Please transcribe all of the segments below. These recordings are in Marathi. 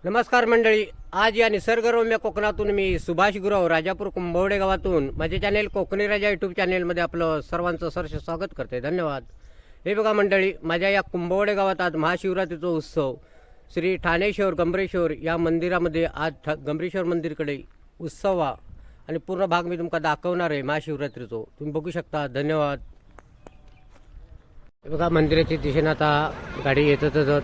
नमस्कार मंडळी, आज या निसर्गरम्य कोकणातून मी सुभाष गुरव राजापूर कुंभवडे गावातून माझे चॅनेल कोकणी राजा यूट्यूब चॅनेलमध्ये आपलं सर्वांचं सहर्ष स्वागत करते. धन्यवाद. हे बघा मंडळी, माझ्या या कुंभवडे गावात आज महाशिवरात्रीचा उत्सव श्री ठाणेश्वर गंभीरेश्वर या मंदिरामध्ये आज गंभीरेश्वर मंदिरकडे उत्सव आणि पूर्ण भाग मी तुमका दाखवणार आहे महाशिवरात्रीचा. तुम्ही बघू शकता. धन्यवाद. हे बघा, मंदिराच्या दिशेने आता गाडी येतच.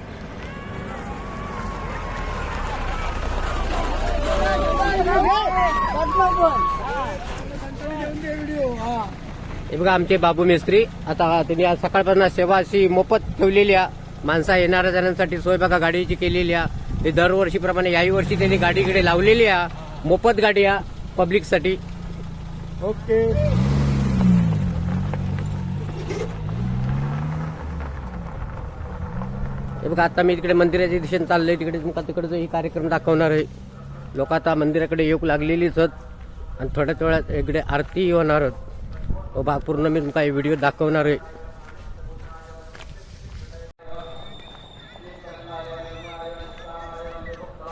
हे बघा, आमचे बाबू मेस्त्री आता त्यांनी आज सकाळपासून सेवा अशी मोफत ठेवलेली आहे. माणसा येणाऱ्या जणांसाठी सोय बघा गाडीची केलेली आहे. ते दरवर्षीप्रमाणे याही वर्षी त्यांनी गाडीकडे लावलेली आहे. मोफत गाडी आहे पब्लिकसाठी. ओके. हे बघा, आता मी तिकडे मंदिराच्या दिशेने चाललोय. तिकडे तुमका तिकडचा ही कार्यक्रम दाखवणार आहे. लोक आता मंदिराकडे येऊ लागलेलीच आहेत आणि थोड्याच वेळात इकडे आरती होणार. बा पूर्ण मी तुमका हे व्हिडिओ दाखवणार आहे.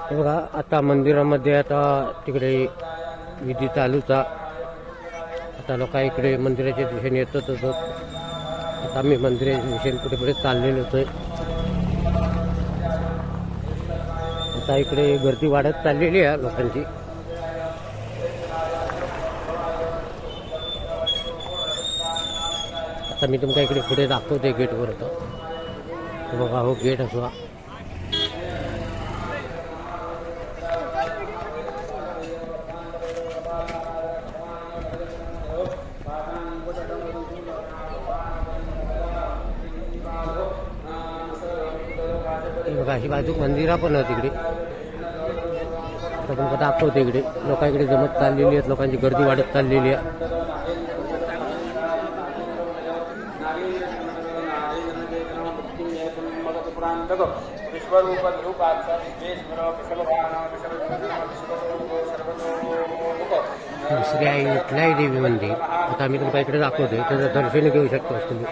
हे बघा, आता मंदिरामध्ये आता तिकडे विधी चालूचा. आता लोक इकडे मंदिराच्या दिशेने येतच. आता मी मंदिराच्या दिशेने पुढे पुढे चाललेलो होतोय. आता इकडे गर्दी वाढत चाललेली आहे लोकांची. आता मी तुमच्या इकडे पुढे दाखवते गेटवर. आता बघा, हो गेट असा. बघा, ही बाजू मंदिरा पण आहे तिकडे. आता तुमका दाखवते इकडे लोक इकडे जमत चाललेली आहेत. लोकांची गर्दी वाढत चाललेली आहे. श्री आई विठलाई देवी मंदिर आता मी तुमका इकडे दाखवते. त्याचं दर्शन घेऊ शकतो तुम्ही.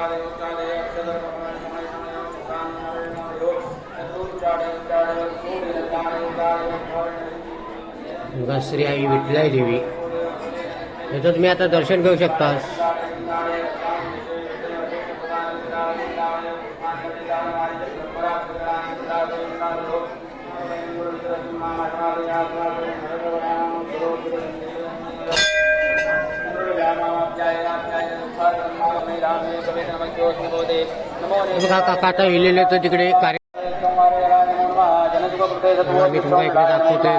श्री आई विठलाई देवी याचं तुम्ही आता दर्शन घेऊ शकता. बघा, काका आता इलेले तर तिकडे कार्य मी तुम्हाला इकडे दाखवतोय.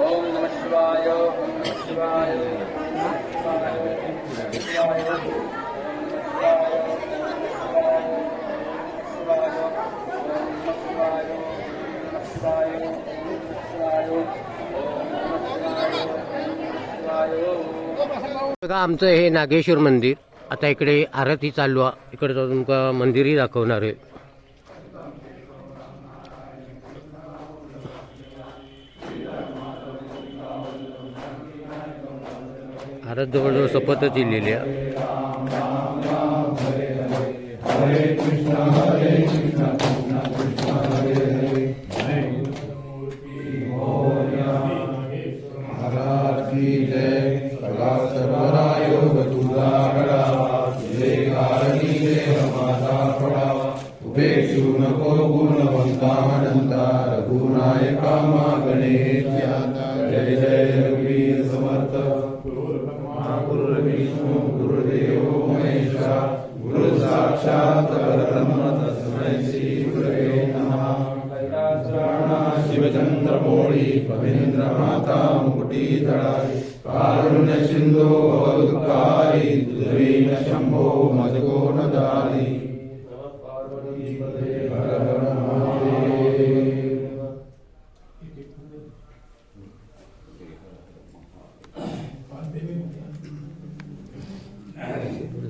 ओम नमः शिवाय. ओम शिवाय. बघा, आमचं हे नागेश्वर मंदिर. आता इकडे आरती चालू आहे. इकडे तुमका मंदिरही दाखवणार आहे. आरत जवळजवळ सपतच इलेली आहे. उपेक्षु नको गुणवंता अनंता रघुनायका मा गणेश. जय जय रघुवीर समर्थ. गुरुर्विष्णु गुरुदेवो महेश्वरा. गुरु साक्षात् परब्रह्म तस्मै श्री गुरवे नमः. शिवचंद्रमौळी पवित्र माता मुकुटीधरा. कारुण्य सिंधो भवदुःखारी. दुर्वीण शंभो मजगो नदारी.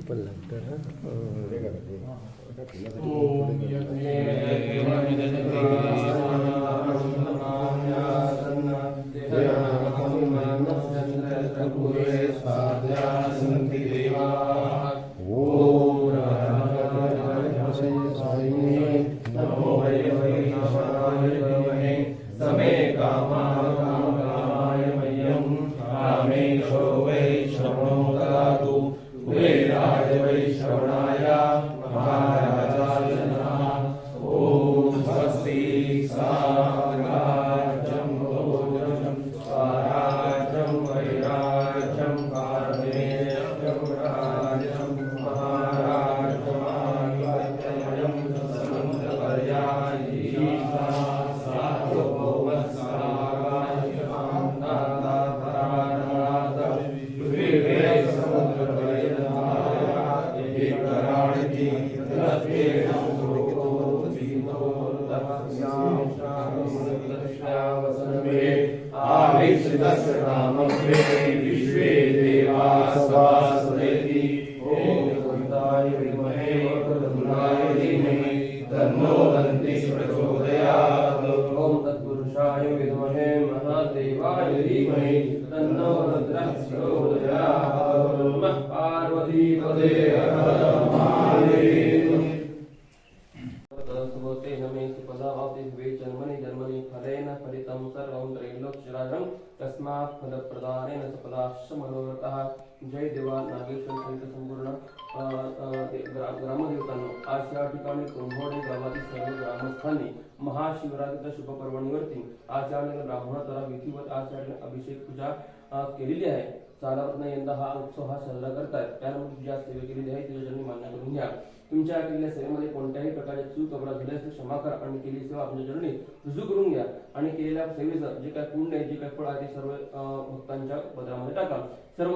पण लागतं. समे कामाय मह्यं कामेशो वै श्रवणो ददातु कुबेराय वै श्रवणाय महाराजाय नमः। ॐ स्वस्ति साम्राज्यं भोजनं स्वराज्यं वैराज्यं पारमेष्ठं राज्यं महाराजमाधिपत्यमयं समन्तपर्यायी विश्वे देवा सभासदेति ॐ कुन्ताय विद्महे वक्रतुण्डाय धीमहि तन्नो दन्ति प्रचोदयात्। ॐ तत्पुरुषाय विद्महे महादेवाय धीमहि तन्नो रुद्रः प्रचोदयात्। नमः पार्वतीपदे हर हर महादेव। सुभोते नमे सुपदावति द्वे जन्मनि जन्मनि फलेन फलितं सर्वं त्रैलोक्यराजं तस्मात् फलप्रदानेन सपदाश्च मनोरथः। जय देवा नागेश्वर सहित संपूर्ण ग्रामदेवतांनो, आज या ठिकाणी कुंभोडे गावातील सर्व ग्रामस्थांनी महाशिवरात्रीच्या शुभ पर्वणीवरती आज या ब्राह्मणाद्वारा विधिवत आज या अभिषेक पूजा केलेली आहे। चालावरनं यंदा हा उत्सव साजरा करतायत, त्यानंतर ज्या सेवा केलेली आहे त्याच्या जन्मी मान्य करून घ्या। तुमच्या केलेल्या सेवेमध्ये कोणत्याही प्रकारची चूक अपराध झाल्यास क्षमा करा आणि केलेली सेवा आपल्या चरणी रुजू करून घ्या आणि केलेल्या सेवेचं जे काही पुण्य आहे, जे काही फळ आहे ते सर्व भक्तांच्या पदरामध्ये टाका। सर्व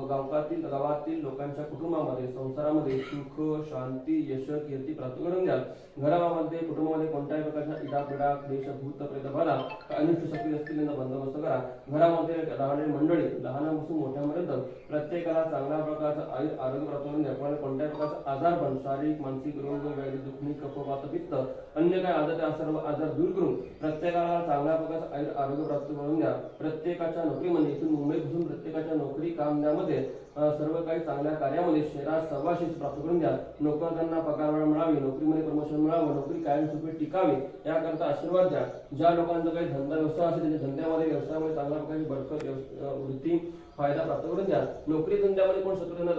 गावातील लोकांच्या कुटुंबामध्ये संसारामध्ये सुख शांती यश कीर्ती प्राप्त करून द्या। घरामध्ये कुटुंबामध्ये कोणत्याही प्रकारच्या इडापिडा क्लेश भूत प्रेतबाधा अनिष्ट शक्ती असतील त्यांना बंदोबस्त करा। घरामध्ये राहणारी मंडळी लहानापासून मोठ्यापर्यंत प्रत्येकाला चांगल्या प्रकारचं आरोग्य प्राप्त करून द्या। कोणत्याही प्रकारचा आजारपण शारीरिक मानसिक रोग व्याधी दुखणी कफवात पित्त अन्य काय आजार सर्व आजार दूर करून प्रत्येकाला चांगल्या प्रकारचं आरोग्य प्राप्त करून द्या। प्रत्येकाच्या नोकरीमध्ये इथून मुंबईपासून प्रत्येकाच्या नोकरी कामध्यामध्ये सर्व काही चांगल्या कार्यामध्ये शहरात सहवाशीच प्राप्त करून द्या। नोकरांना पगार मिळावी, नोकरीमध्ये प्रमोशन मिळावं, नोकरी कायमस्वरूपी टिकावी याकरता आशीर्वाद द्या। ज्या लोकांचा काही धंदा व्यवसाय असेल त्यांच्या धंद्यामध्ये व्यवसायामध्ये चांगल्या प्रकारची बढकत वृत्ती फायदा प्राप्त करून द्या। नोकरी धंद्यामध्ये कोण शत्रूंना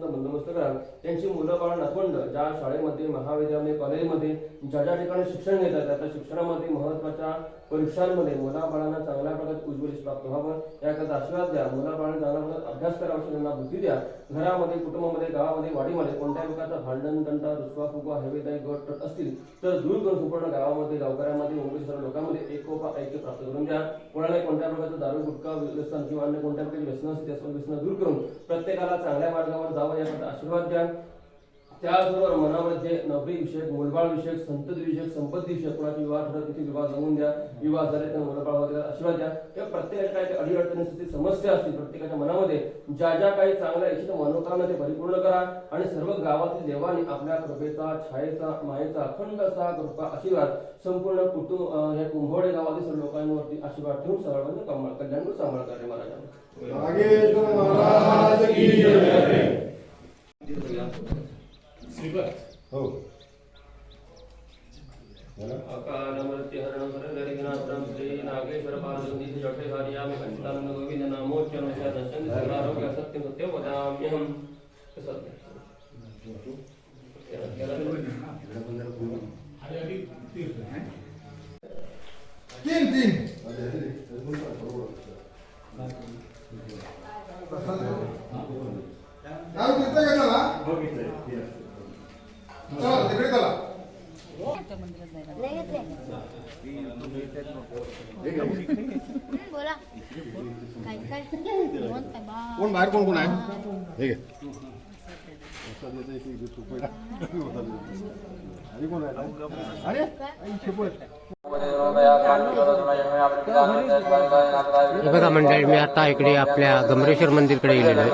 बंदोबस्त करा। त्यांची मुलं बाळ नातवंड ज्या शाळेमध्ये महाविद्यालयामध्ये कॉलेजमध्ये ज्या ठिकाणी शिक्षण घेतात त्या शिक्षणामध्ये महत्त्वाच्या परीक्षांमध्ये मुलाबाळांना चांगल्या प्रकारचे उज्ज्वल यश प्राप्त व्हावं याकरता आशीर्वाद द्या। मुलाबाळांना चांगल्या प्रकारे अभ्यास करावा त्यांना बुद्धी द्या। घरामध्ये कुटुंबामध्ये गावामध्ये वाडीमध्ये कोणत्याही प्रकारचा भांडण तंटा रुसवा फुगवा हेवेदाई गट असतील तर दूर करून संपूर्ण गावामध्ये गावकऱ्यांमध्ये मुंबईतील सर्व लोकांमध्ये एकोपा ऐक्य प्राप्त करून द्या। कोणाला कोणत्या प्रकारचं दारू गुटखा व्यसन किंवा अन्य कोणत्या प्रकारचे व्यसन असतील त्या व्यसन दूर करून प्रत्येकाला चांगल्या मार्गावर जावं याकरता आशीर्वाद द्या। त्याचबरोबर मनामध्ये नोकरी विषयक मुलबाळ विषयक संतती विषयक संपत्ती विषयक कोणाचे विवाह ठरत तिथे विवाह जमवून द्या। विवाह झाले तर मुलबाळ वगैरे आशीर्वाद द्या। किंवा प्रत्येकाच्या काही अडीअडचणी समस्या असतील प्रत्येकाच्या मनामध्ये ज्या काही चांगल्या इच्छित मनोकामना ते परिपूर्ण करा आणि सर्व गावातील देवांनी आपल्या कृपेचा छायेचा मायेचा अखंड असा कृपा आशीर्वाद संपूर्ण कुटुंब या कुंभोडे गावातील सर्व लोकांवरती आशीर्वाद ठेवून सर्वांना कल्याण सांभाळ करणे महाराज हो अकाल मृत्यु हरणं सरगरिघ्नात्रं श्री नागेश्वर पार्वती जठेधार्यामि कंचितानंद गोविंद नामोच्चारणं दर्शन सर्वारोग्य सत्यं सत्यं वदाम्यहं। तीन नाव घेतलं का त्याला? चला तिकडे चला. बोला काय काय कोण बाहेर कोण आहे? ठीक आहे. हे बघा मंडळी, मी आता इकडे आपल्या गमरेश्वर मंदिरकडे गेलेलो आहे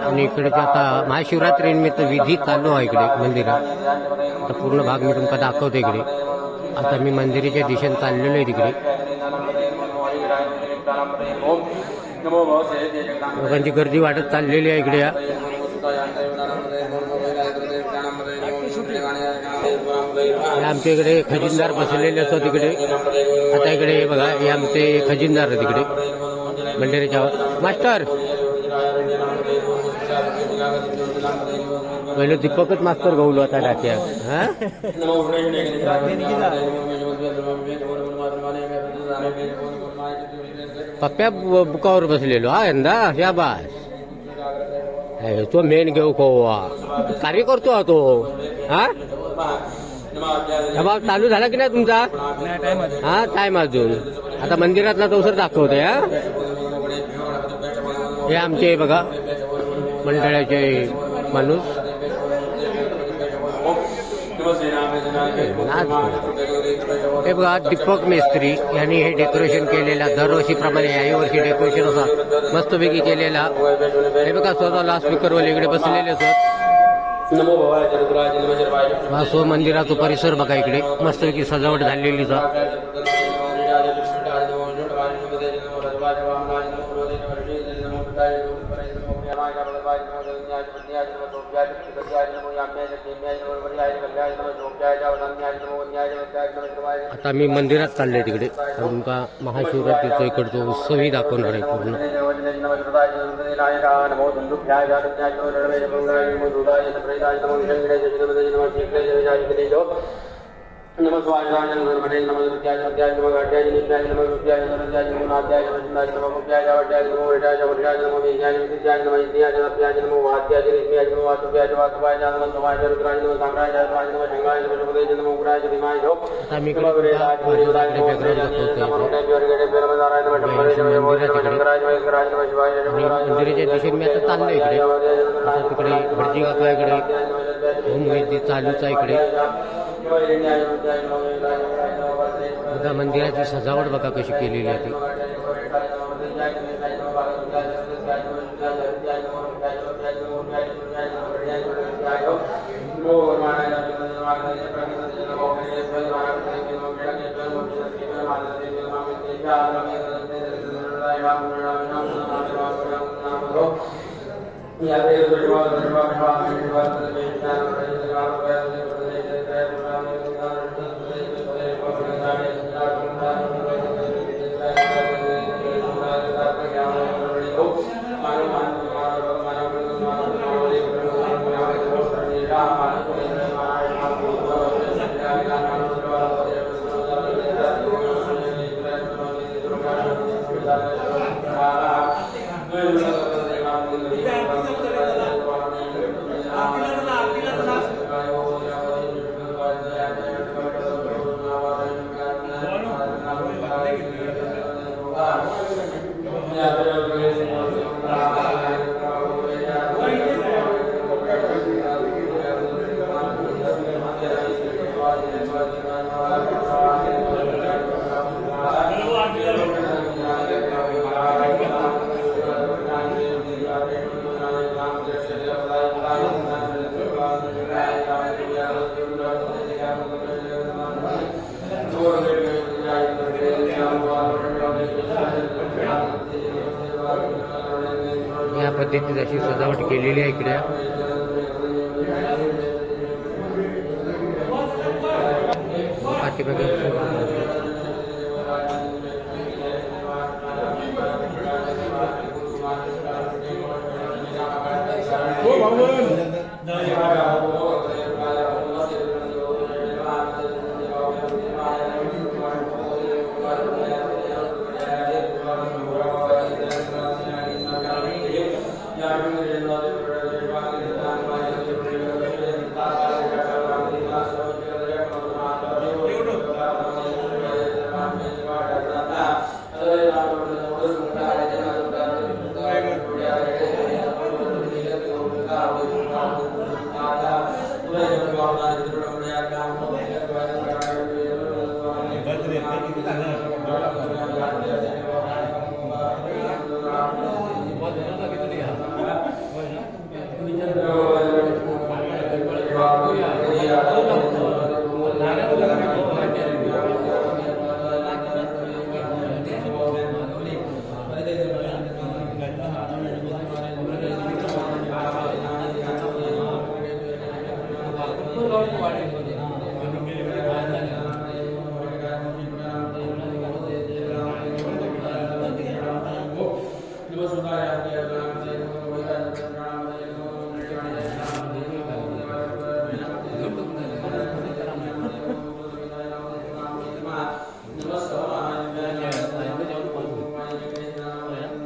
आणि इकडे आता महाशिवरात्री निमित्त विधी चालू आहे इकडे मंदिरात. आता पूर्ण भाग मी तुमका दाखवतो इकडे. आता मी मंदिराच्या दिशेने चाललेलो आहे तिकडे. लोकांची गर्दी वाढत चाललेली आहे इकडे. आमच्या इकडे खजिनदार बसलेले असतात तिकडे. आता इकडे बघा, हे आमचे खजिनदार आहे तिकडे मंदिराच्या मास्टर. पहिले दीपकच मास्तर गवलो आता डाक्या. हा पप्प्या बुकावर बसलेलो हा यंदा. शाबास, तो मेन घेऊ कोवा कार्य करतो हा तो. हा बाबा चालू झाला की नाही तुमचा? हा टाइम अजून. आता मंदिरातला तवसर दाखवतोय. हा हे आमचे बघा मंडळाचे माणूस. हे बघा दीपक मेस्त्री यांनी हे डेकोरेशन केलेला. दरवर्षीप्रमाणे याही वर्षी डेकोरेशन असा मस्तपैकी केलेला. हे बघा स्वतः लास्ट स्पीकरवर इकडे बसलेले असत. सो मंदिराचा परिसर बघा इकडे मस्तपैकी सजावट झालेली. आता मी मंदिरात चाललोय तिकडे. तुमका महाशिवरात्रीचा इकडचा उत्सवही दाखवणार आहे पूर्ण. मंदिराच्या दिशेने मी आता चाललोय इकडे. तिकडे भटजी काका इकडे होम वैद्य चालूच आहे इकडे. बघा मंदिराची सजावट बघा कशी केलेली आहे ती. या पद्धतीत अशी सजावट केलेली आहे इकडे.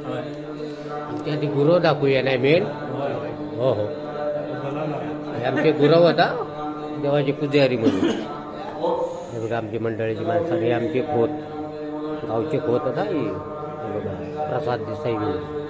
आमच्या आधी गुरव दाखवूया नाही मेन हो हो हे आमचे गुरव होता देवाचे पुजारी म्हणून हे बघा आमची मंडळीची माणसं हे आमचे खोत गावचे खोत होता हे बघा प्रसाद देसाई म्हणून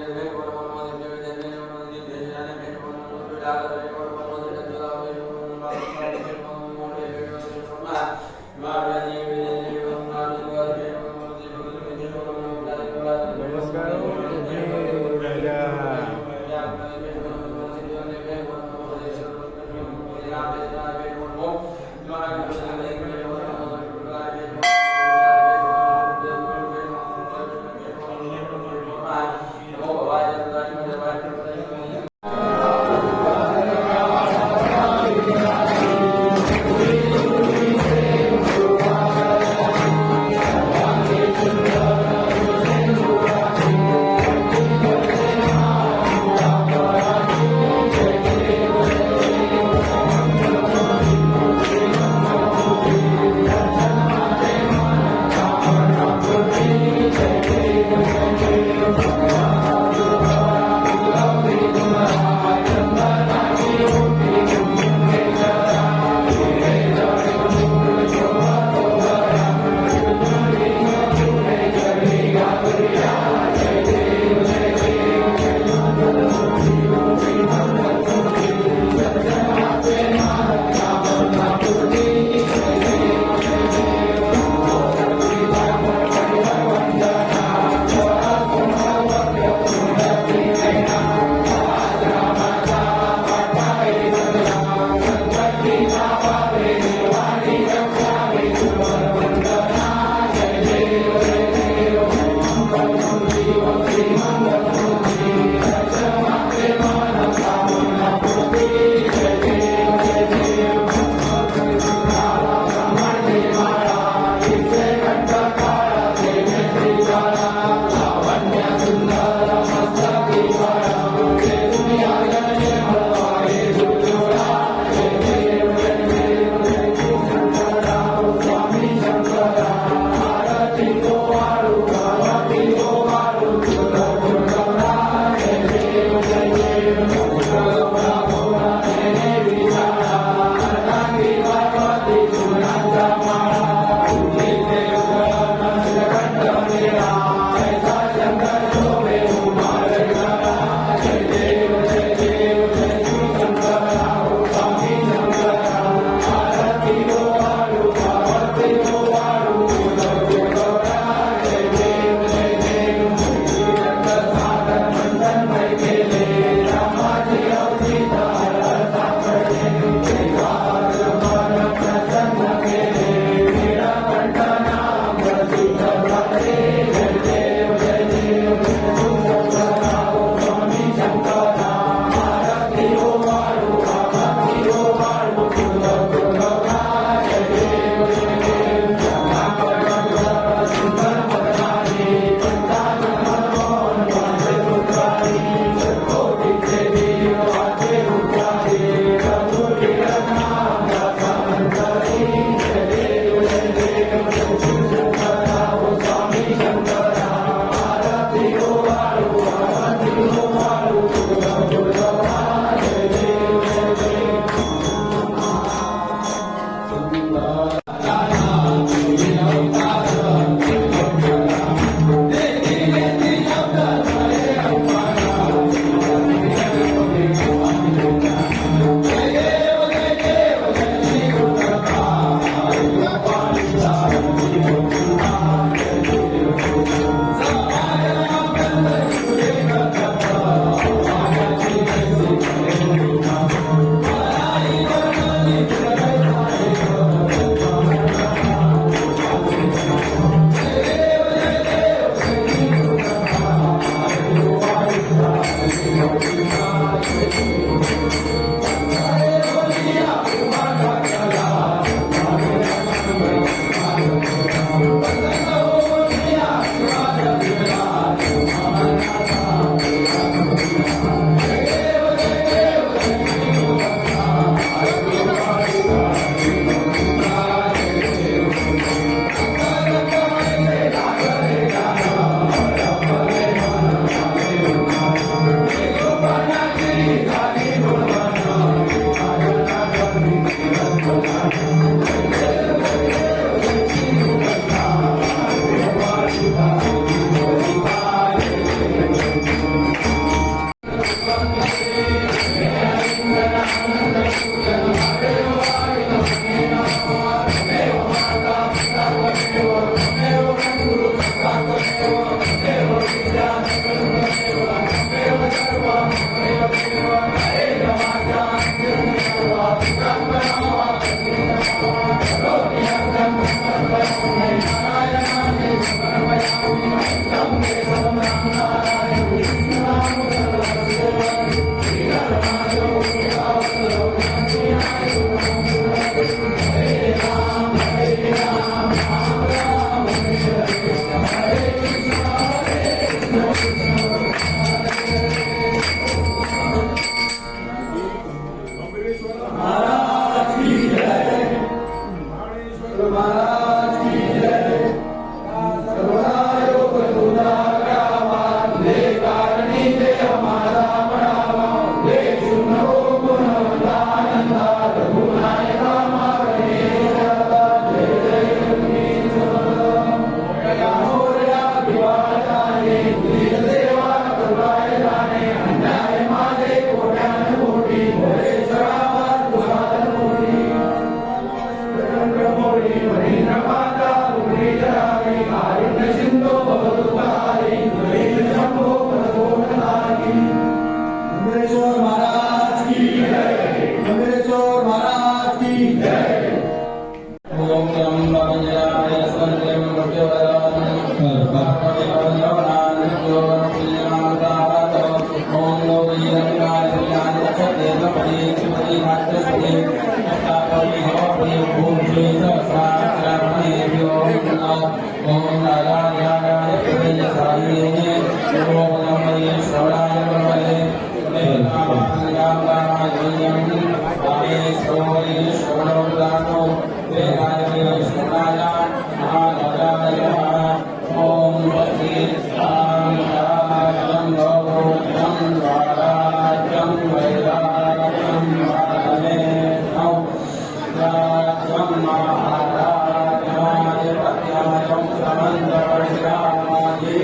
श्रवणोदानो वेदाय वैष्णवाय महाराजाय ओम भक्ति सामराजं गौरवं स्वाराज्यं वैराग्यं वादने नौ राजं महाराजाय पत्यायं समन्तवर्षामादि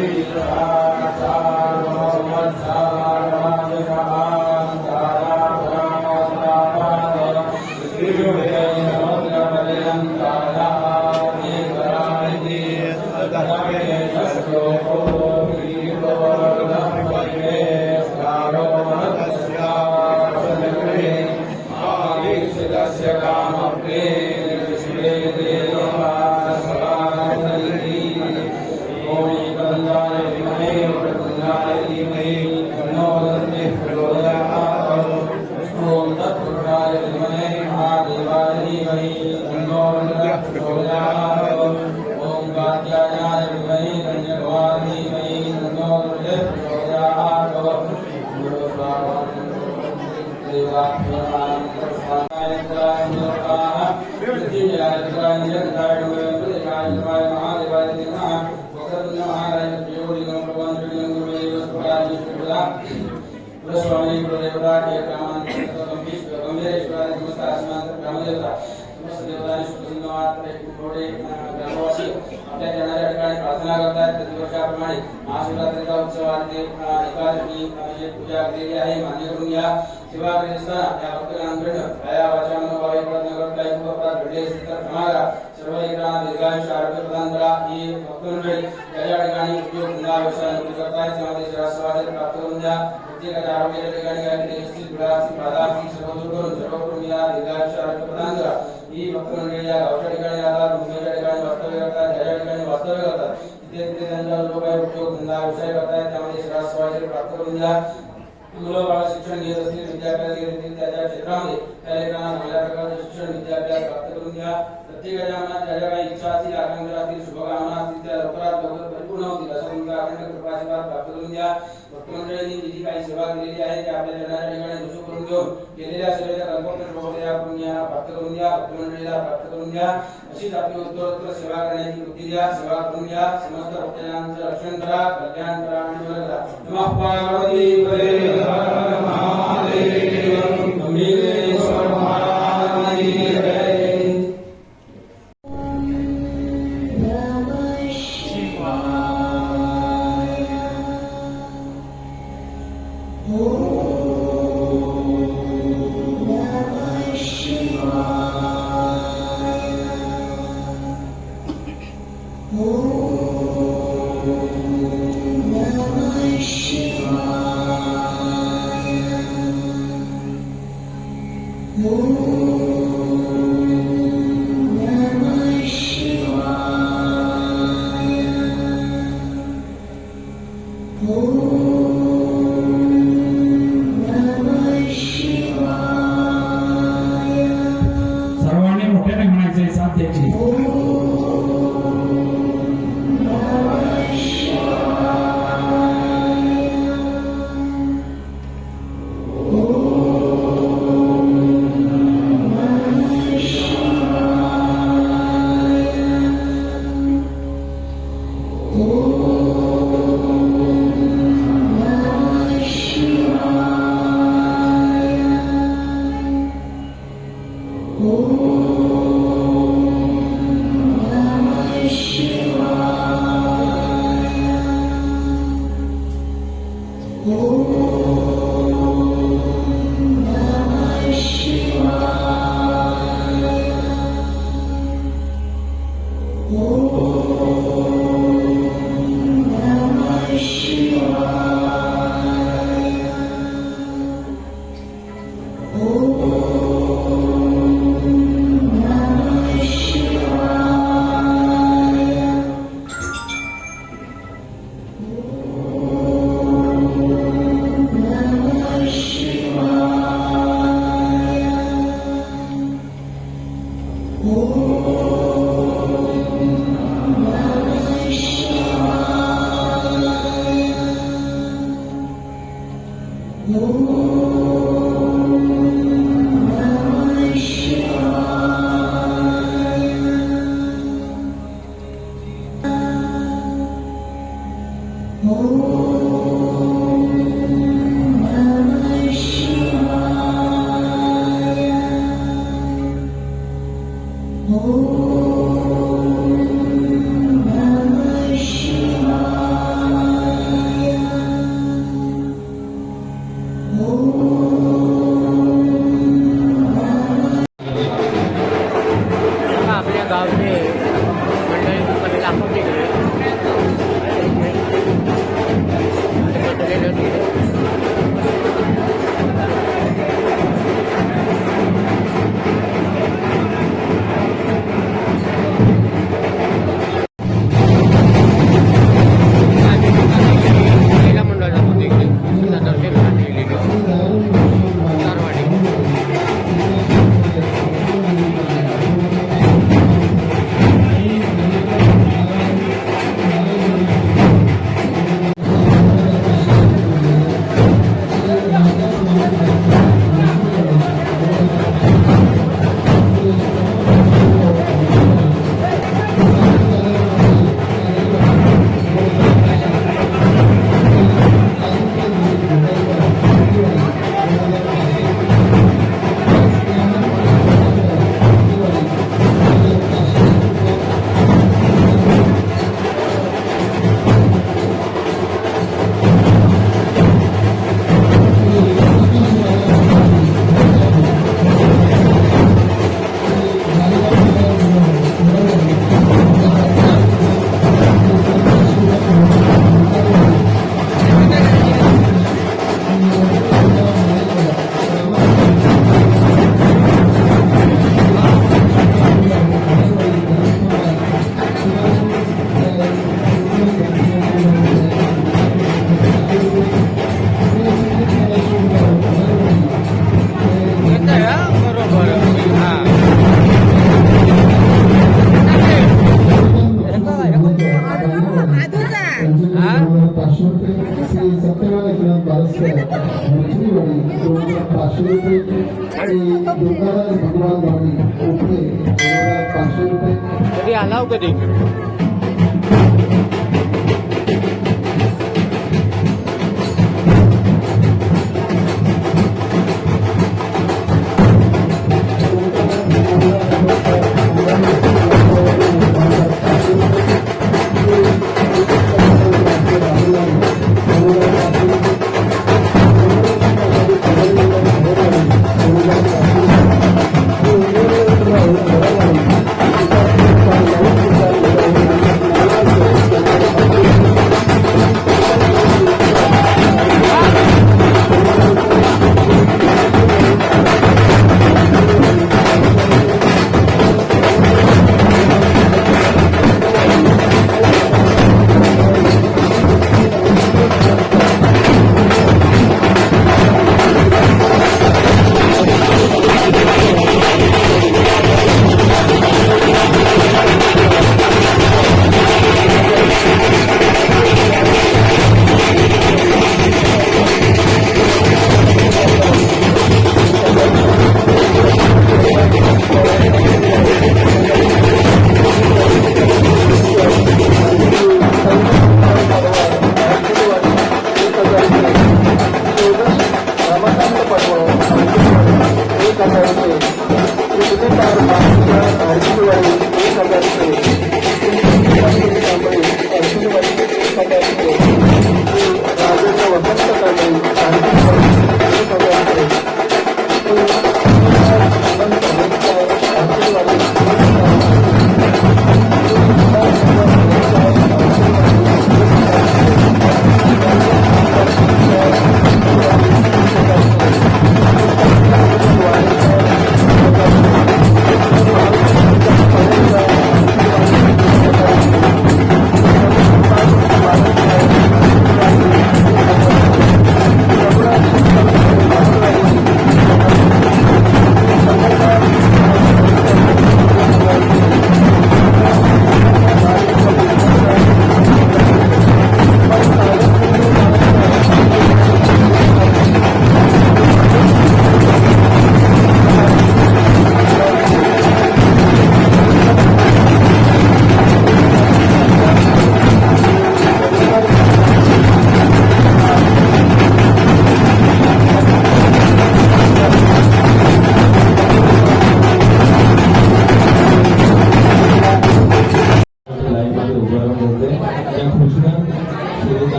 आपल्या येणाऱ्या ठिकाणी प्रार्थना करतात प्रतिवर्षाप्रमाणे महाशिवरात्रीचा उत्सवामध्ये एकादशी पूजा केलेली आहे मान्य करून घ्या. सेवा करीत असताना या भक्तांकडून काया वाचा मनोभावे प्रयत्न करता येतो अपराध घडले असेल तर क्षमा करा. सर्व लेकरांना दीर्घायुष्य आरोग्य प्रदान करा. ही भक्तमंडळी ज्या ठिकाणी उद्योग धंदा व्यवसाय नोकरी करतायत त्यामध्ये स्वास्थ्य प्राप्त करून द्या. प्रत्येकाच्या आरोग्याच्या ठिकाणी काही असतील पीडा असतील बाधा असतील सर्व दूर करून सर्व करून या दीर्घायुष्य आरोग्य प्रदान करा. ही भक्तमंडळी या गावच्या ठिकाणी राहतात मुंबईच्या ठिकाणी वास्तव्य करतात ज्या ठिकाणी वास्तव्य करतात तिथे तिथे त्यांचा जो काही उद्योग धंदा व्यवसाय करतायत त्यामध्ये स्वास्थ्य प्राप्त करून द्या. मुलं बाळ शिक्षण घेत असतील विद्याभ्यास घेत असतील त्याच्या क्षेत्रामध्ये त्या लेकरांना चांगल्या प्रकारचे शिक्षण विद्याभ्यास प्राप्त करून द्या. प्रत्येकाच्या मनात ज्या ज्या काही इच्छा असतील आकांक्षा असतील शुभकामना असतील त्या लवकरात लवकर परिपूर्ण होतील असं तुमचा अखंड कृपाशीर्वाद प्राप्त करून द्या. भक्तमंडळींनी जी काही सेवा केलेली आहे ते आपल्या जनाच्या ठिकाणी रुजू करून घेऊन केलेल्या सेवेच्या कल्पना पुण्याला प्राप्त करून द्या. भक्तमंडळीला प्राप्त करून द्या. अशीच आपली उत्तरोत्तर सेवा करण्याची बुद्धी द्या. सेवा करून द्या. समस्त भक्तांचं रक्षण करा कल्याण करा आणि बळ करा. नमः पार्वती पते हर महादेव अमृतेश्वर महाराज की जय. सर्वांनी मोठ्याने म्हणायचे साथ द्यायची. Om Namah Shivaya. बघा, आपल्या गावचे मंडळी तुम्हाला दाखवते इकडे. बसलेले होते. महिला मंडळ दाखवते इकडे. दर्शनासाठी लिहिलेलं. कारवाडी. येतंय, हा? बरोबर. हा. हा? कधी आला हो कधी?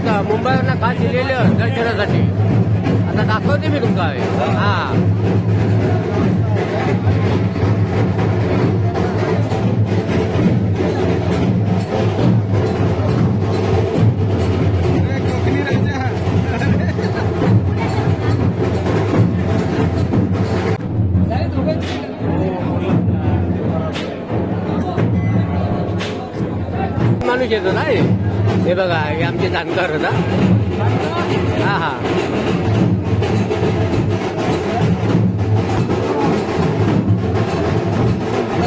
इथं मुंबईवरनं खास इलेलं दर्शनासाठी. आता दाखवते मी तुमका हा. माणूस येतो ना हे बघा, हे आमचे जाणकार होता. हा हा.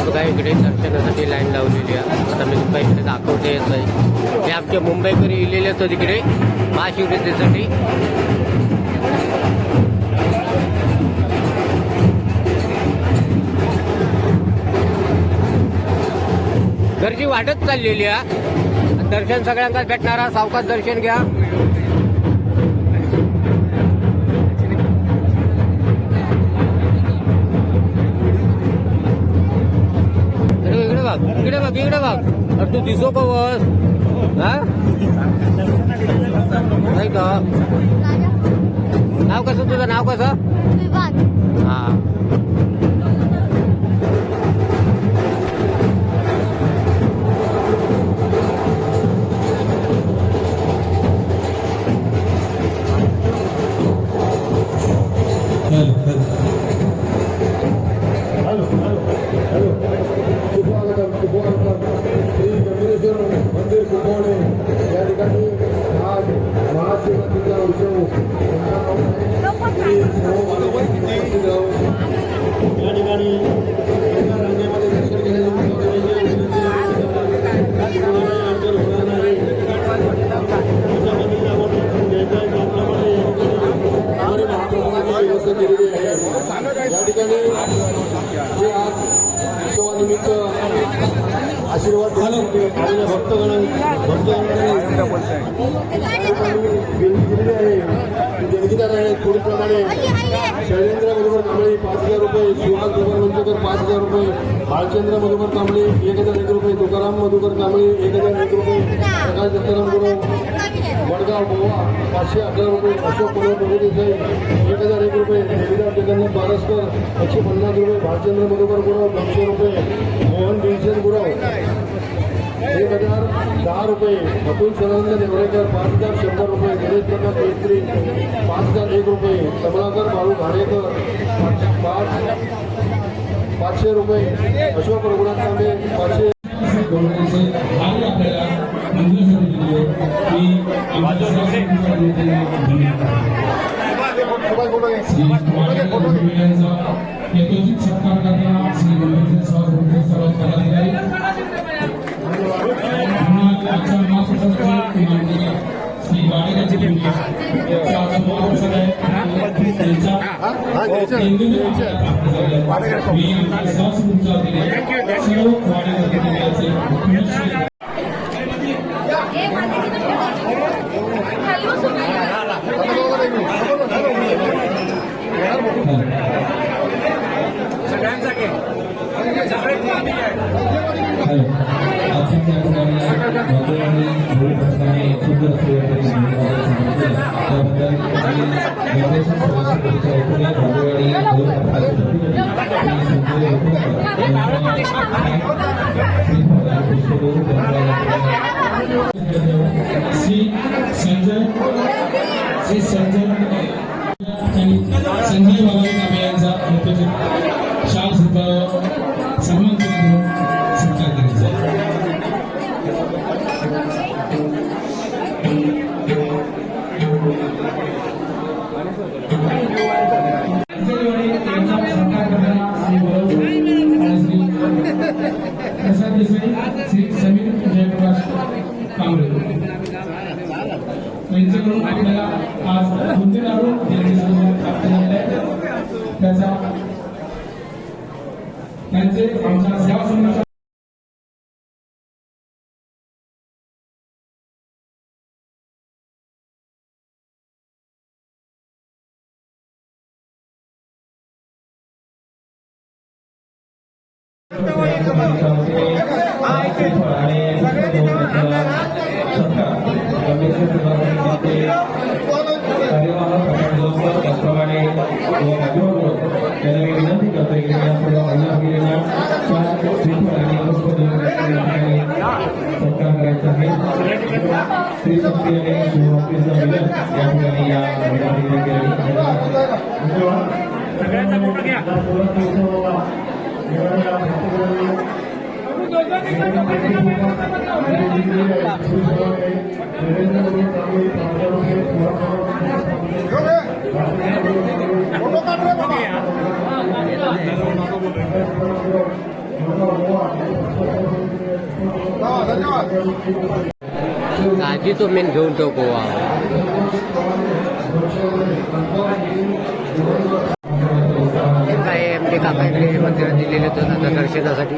बघा इकडे दर्शनासाठी लाईन लावलेली आहे. आता मी तुम्हाला इकडे दाखवते येत आहे. हे आमचे मुंबईकडे इलेले असतात इकडे महाशिवरात्रीसाठी. गर्दी वाढत चाललेली आहे. दर्शन सगळ्यांनाच भेटणारा. सावकाश दर्शन घ्या. इकडे बघ, इकडे बघ, इकडे बघ. अरे तू दिसो का बस? हा नाही का? नाव कसं तुझं? नाव कसं? हा. श्री गंगेश्वर मंदिर कुंभवणे या ठिकाणी आज महाशिवरात्रीचा उत्सव या ठिकाणी एका रांगेमध्ये दर्शन केलेली आहे. या ठिकाणी जे आज उत्सवानिमित्त आशीर्वाद आलेल्या भक्तगणांनी दिलेली आहे. देणगीदार आहेत. पुढीलप्रमाणे शैलेंद्र मधुकर कांबळे 5,000 रुपये, सुहास मधुकर वंचकर 5,000 रुपये, भालचंद्र मधुकर कांबळे 1,001 रुपये, तुकाराम मधुकर कांबळे 1,001 रुपये, प्रकाश दत्ताराम गुरव वडगाव गोवा 511 रुपये, अशोक मनोहर प्रभुदेसाई 1,001 रुपये, देवीदास जगन्नाथ बारसकर 150 रुपये, भालचंद्र मधुकर गुरव 200 रुपये, मोहन भीमसेन गुरव 1,010 रुपये, अतुल सदानंद नेवरेकर 5,100 रुपये, दिनेश प्रकाश मेस्त्री 5,001 रुपये, कमलाकर बाळू घाणेकर 500 रुपये, अशोक रघुनाथ तांबे 500. आपल्याला मंदिरासाठी दिली की आमच्या यथोचित सत्कार करताना श्री गणपती स्वामी सर्व पदाधिकारी आजच्या महासंस्थानचे श्री बाळेगावचे संजय बाबा कांबळे यांचा शाल सन्मान सत्कार करायचा. प्रसाद देसाई श्री समीर जयप्रकाश कांबळे त्यांच्याकडून आपल्याला आज बुंदेलाडू यांच्यासमोर प्राप्त झालेला आहे. त्यांचे आमच्या सेवा संघाच्या अध्यक्ष सेवा समितीचे कार्यवाह प्रकाश जोंकर त्याचप्रमाणे त्यांना मी विनंती करतोय की या सर्व महिला भगिनींना श्रीफळ आणि पुष्प देऊन सत्कार करायचा आहे. श्री शक्ती आणि शिवभक्तीचं मिलन या ठिकाणी या महिला भगिनी आजी तो मेन घेऊन ठेव गोवा काय एमडी काकाकडे मंदिरात दिलेले होते आता दर्शनासाठी.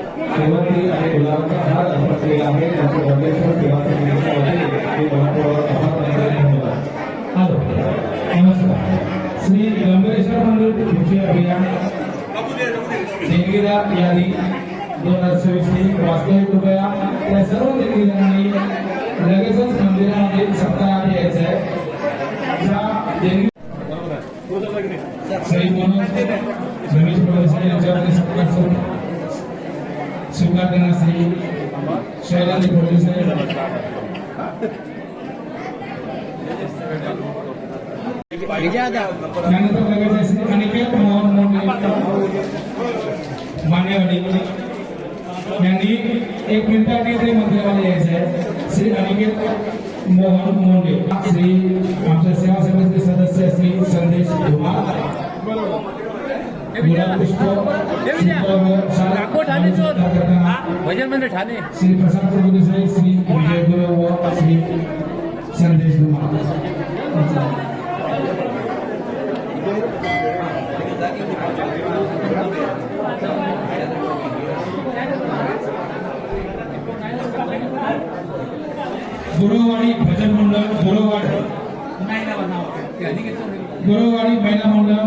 हॅलो नमस्कार. श्री गंभीरेश्वर मंदिर भिक्षे अभियान देणगीदार यादी 2024 वास्तविक रुपया त्या सर्व देणगीदारांनी लगेचच मंदिरामध्ये सप्ताहात यायचं आहे. श्री मनोज रमेश प्रभू यांच्यावरती सत्कार स्वीकार करणार श्री शैलाजी भोले साहेब. त्यानंतर लगेच श्री अनिकेत मोहन मोंडे मान्यवाडी यांनी 1 मिनिटात इथे मंदिरामध्ये यायचं आहे. श्री अनिकेत मोहन मोंडे. श्री आमच्या सेवा समितीचे सदस्य श्री संदेश धुमाळ श्री प्रसाद प्रभू देसाई श्री विजय गुरु व श्री संदेश धुमाळ. गुरुवाडी भजन मंडळ गुरुवाडी महिला मंडळ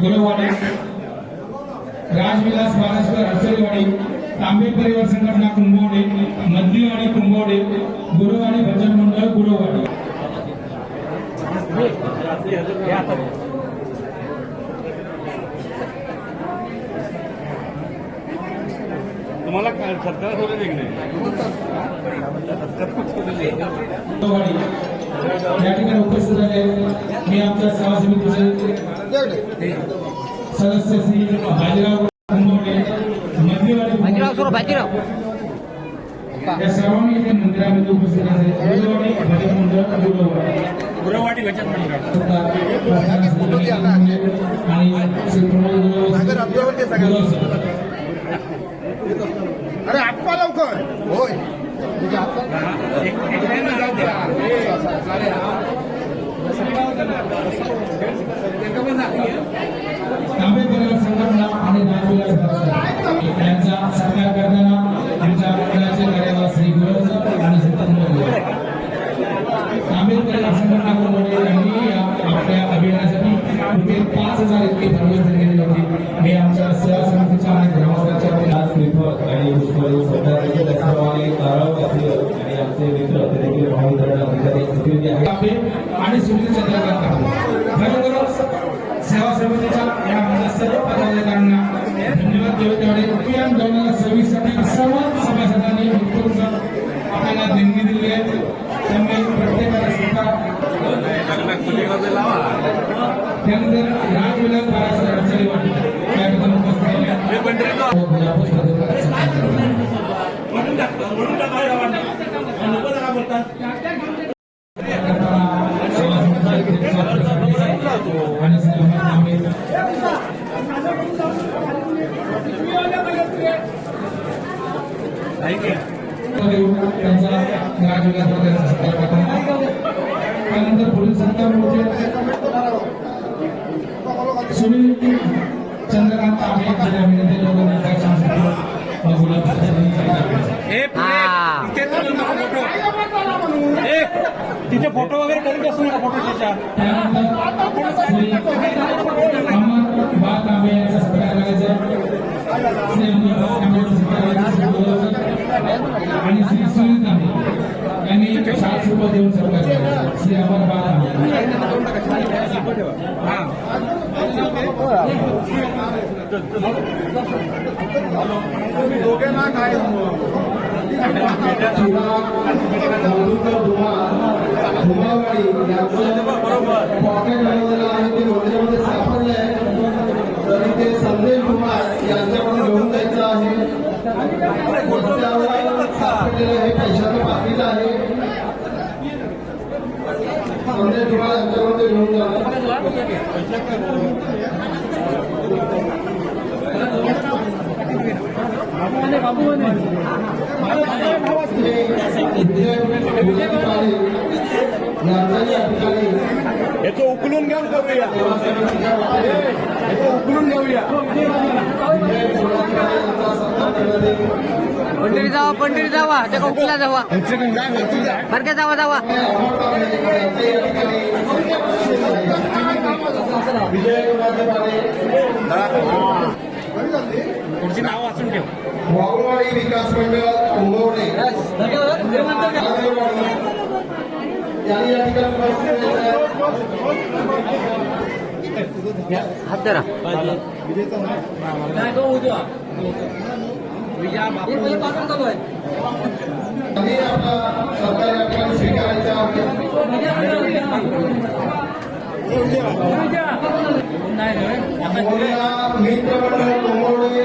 गुरुवाडी राजविलास बालाश्वर अर्चरीवाडी तांबे परिवार संघटना कुंभवडे मधलीवाडी कुंभवडे गुरुवाडी भजन मंडळ गुरुवाडी. तुम्हाला काय सरकार सोडलं की नाही या ठिकाणी उपस्थित झाले मी आमच्या सेवा समितीचे सदस्य श्री बाजीराव कुंभवडे मधलीवाडी या सर्वांनी इथे मंदिरामध्ये उपस्थित आहे. गुरुवाडी भजन मंडळ गुरुवाडी भजन मंडळ आणि श्री प्रमोद गुरव. अरे आप्पा लवकर होय तांबे परिवार संघटना आणि राजविलास यांचा सत्कार करताना आमच्या मंडळाचे कार्यवाह श्री गुरव आणि श्री तांबे परिवार संघटना यांनी आपल्या अभियानासाठी रुपये 5,000 इतकी फंड दिलेली होती. मी आमच्या सेवा समितीच्या आणि ग्रामस्थांच्या आणि आमचे मित्र ते देखील आणि सुनील चंद्रकांत खरोखरच सेवा समितीच्या या सर्व पदाधिकाऱ्यांना धन्यवाद देऊ. तेवढे 2026 साठी सर्व सभासदांनी उत्कृष्ट आपल्याला देणगी दिली आहे. त्यामुळे प्रत्येकाला स्वीकार. त्यानंतर राजविलास बाळासाहेब अडचणी वाटते त्या ठिकाणी त्यानंतर पुढील सत्तामूर्ती सुनील चंद्रकांत तिथे फोटो वगैरे करीत असतो ना फोटो त्याच्या यांचा सत्कार करायचा आणि श्री सुनील तांबे यांनी कृपा देऊन सरकार श्री अमर पॉकेट बनवलेलं आहे ते मंदिरामध्ये सापडले आहे तरी ते संदेश कुमार यांच्याकडून घेऊन जायचं आहे रस्त्यावर सापडलेलं हे पैशाचं पाकिट आहे संदेश कुमार यांच्याकडून ते घेऊन याचं उकलून घेऊन करूया याचं उकलून घेऊया पंढरी जावा त्या उकला जावा बरक्या जावा पुढची नाव वाचून ठेव वाघवाडी विकास मंडळ कुंभवणे यांनी या ठिकाणी हात धरा आणि आपला सरकार या ठिकाणी स्वीकारायचा आहे मित्र मंडळ कुंभवणे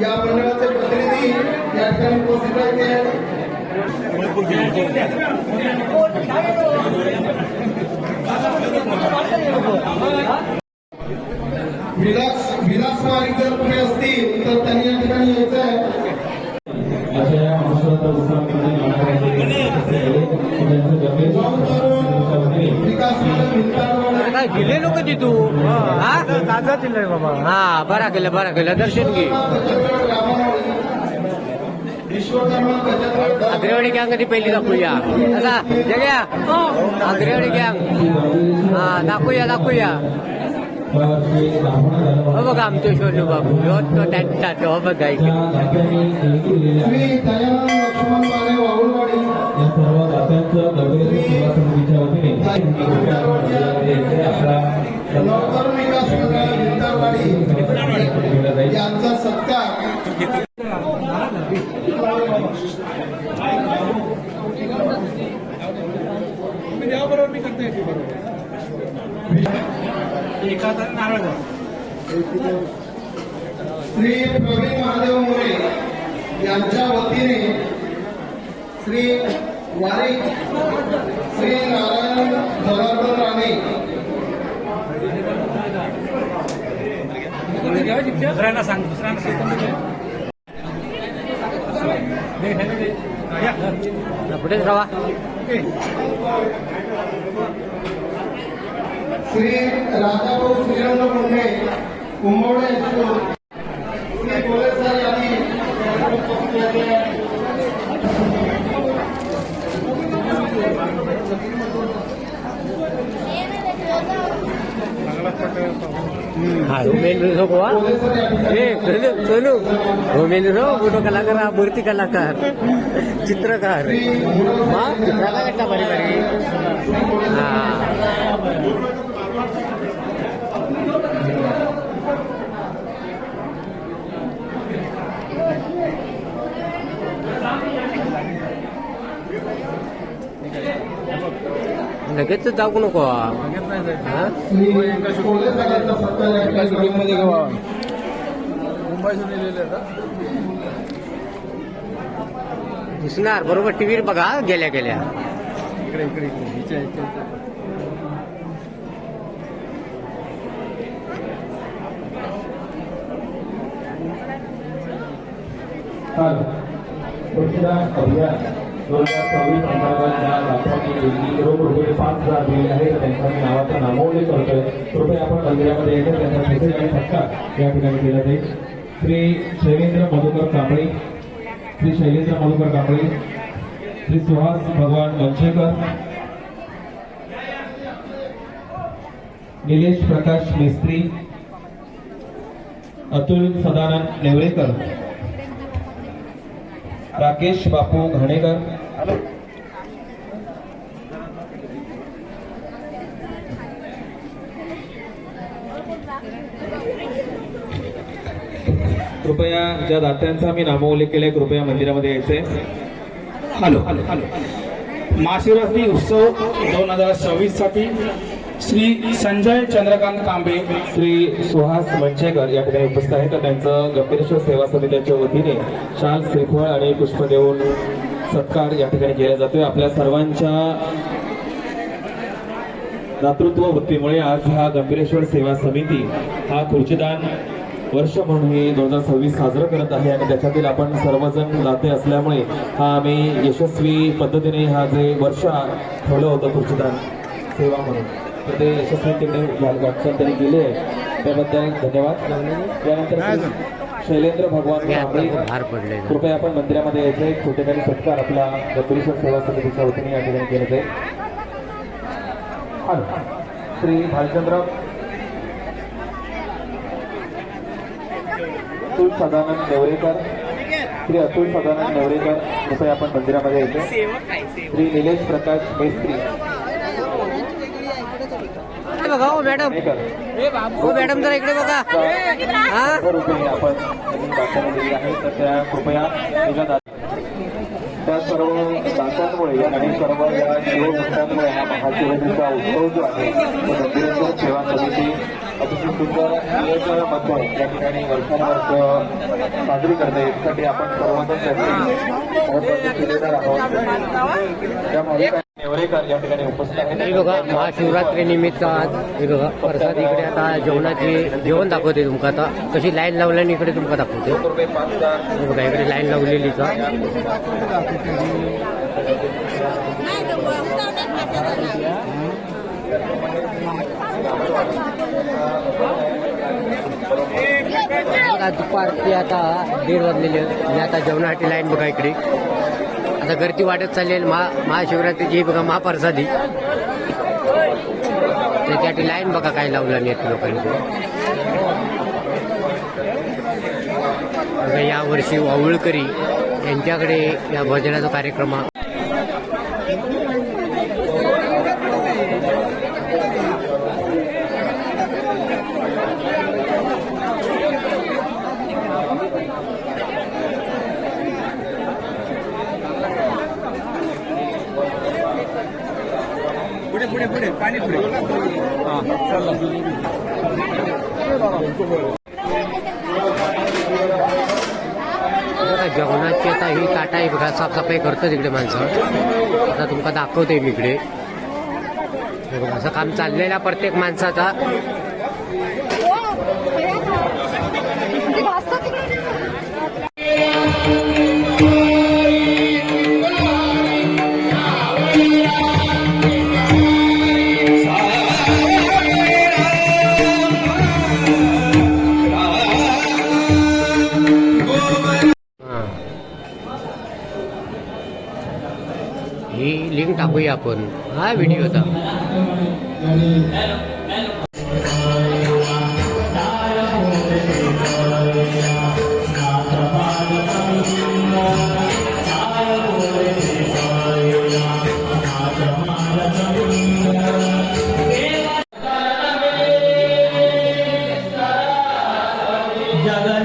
या मंडळाचे प्रतिनिधी या ठिकाणी उपस्थित आहेत विलास वारी जर पुढे असतील तर त्यांनी या ठिकाणी यायचं आहे अशा या महाराष्ट्राचा विकास मंडळ काय दिले लोक तिथून हा बरा केलं दर्शन घे अग्रेवाडी गँग कधी पहिली दाखवूया आता जग्या अग्रेवाडी गँग हा दाखवूया हो बघा आमचे शोनू बाबू तो त्यांचा हो बघा श्री दयानंद लक्ष्मण माने वाघुळवाडी या सर्व दात्यांचं नगरी सेवा समितीच्या वतीने नवतरुण विकास मंडळ भिंतारवाडी यांचा सत्कार श्री प्रवीण महादेव मोरे यांच्या वतीने श्री वारिक श्री नारायण जनार्दन राणे दुसऱ्यांना सांग पुढेच राहा श्री राजाभाऊ श्रीरंग मुंडे कुंभवडे हायस्कूल श्री गोले सर यांनी उपस्थित होते उमेंद्र गोवा सोनू उमेंद्र फोटो कलाकार मूर्ती कलाकार चित्रकार चित्रकार काढला बारी हा लगेच जाऊ नको श्री गोले सर यांचा सत्कार या ठिकाणी दिसणार बरोबर टीव्हीवर बघा गेल्या अभियान 2024 अंतर्गत ज्या लाभार्थी रोख रुपये 5,000 दिले आहेत त्यांचा मी नावाचा नामोल्लेख करतोय. कृपया आपण मंदिरामध्ये येतो त्यांचा मेसेज आणि सत्कार या ठिकाणी केला जाईल. श्री शैलेंद्र मधुकर कांबळे, श्री शैलेंद्र मधुकर कांबळे, श्री सुहास भगवान मंचेकर, निलेश प्रकाश मिस्त्री, अतुल सदानंद नेवरेकर, राकेश बापू घाणेकर, कृपया ज्या दात्यांचा मी नामोल्लेख केलाय कृपया मंदिरामध्ये यायचंय. हॅलो हॅलो हॅलो महाशिवरात्री उत्सव 2026 साठी श्री संजय चंद्रकांत कांबे, श्री सुहास मंचेकर या ठिकाणी उपस्थित आहेत. तर त्यांचं गंभीरेश्वर सेवा समितीच्या वतीने शाल, श्रीफळ आणि पुष्प देऊन सत्कार या ठिकाणी केला जातोय. आपल्या सर्वांच्या दातृत्व वृत्तीमुळे आज हा गंभीरेश्वर सेवा समिती हा खुर्चीदान वर्ष म्हणून हे 2026 साजरं करत आहे आणि त्याच्यातील आपण सर्वजण दाते असल्यामुळे हा आम्ही यशस्वी पद्धतीने हा जे वर्ष ठेवलं होतं खुर्चीदान सेवा म्हणून, तर ते यशस्वी तिकडे वाटचाल त्यांनी केली आहे, त्याबद्दल धन्यवाद. यानंतर शैलेंद्र भगवान कांबळे, भार पडले कृपया आपण मंदिरामध्ये यायचे. छोटेखानी सत्कार आपला गंभीरेश्वर सेवा समितीच्या वतीने या ठिकाणी केलं जाईल. श्री भालचंद्र अतुल सदानंद नेवरेकर, श्री अतुल सदानंद नेवरेकर कृपया आपण मंदिरामध्ये यायचे. श्री निलेश प्रकाश मेस्त्री बघा हो मॅडम, हो मॅडम जरा इकडे बघा. हा 100 रुपये आपण दात्याला दिले आहे. तर त्या कृपया त्या सर्व दात्यांमुळे आणि सर्व या शिवभक्तांमुळे हा महाशिवरात्रीचा उत्सव जो आहे तो गंभीरेश्वर सेवा समिती अतिशय सुंदर नियोजनामध्ये या ठिकाणी वर्षानुवर्ष साजरी करते. यासाठी आपण सर्वजण त्याचे महत्त्वाचे ठेलेदार आहोत. त्यामुळे नेवरेकर या ठिकाणी उपस्थित आहेत. हे बघा महाशिवरात्री निमित्त आज हे बघा प्रसाद इकडे आता जेवणाची जेवण दाखवते तुमका. आता कशी लाईन लावल्याने इकडे तुमका दाखवते. रुपये 5,000 हे बघा इकडे लाईन लावलेलीच बघा. दुपारची आता 1:30 वाजलेली आहे आणि आता जेवणासाठी लाईन बघा इकडे. आता गर्दी वाढत चालली आहे. महाशिवरात्रीची बघा महाप्रसादी, त्याच्यासाठी लाईन बघा काय लावलं नाही लोकांनी. बघा यावर्षी वावळकरी यांच्याकडे या भजनाचा कार्यक्रम जेवणाची आता ही ताटा आहे बघा, साफसफाई करतो तिकडे माणसं. आता तुमका दाखवते मी इकडे. हे बघा असं काम चाललेलं प्रत्येक माणसाचा. ही लिंक टाकूया आपण हा व्हिडिओचा. जगत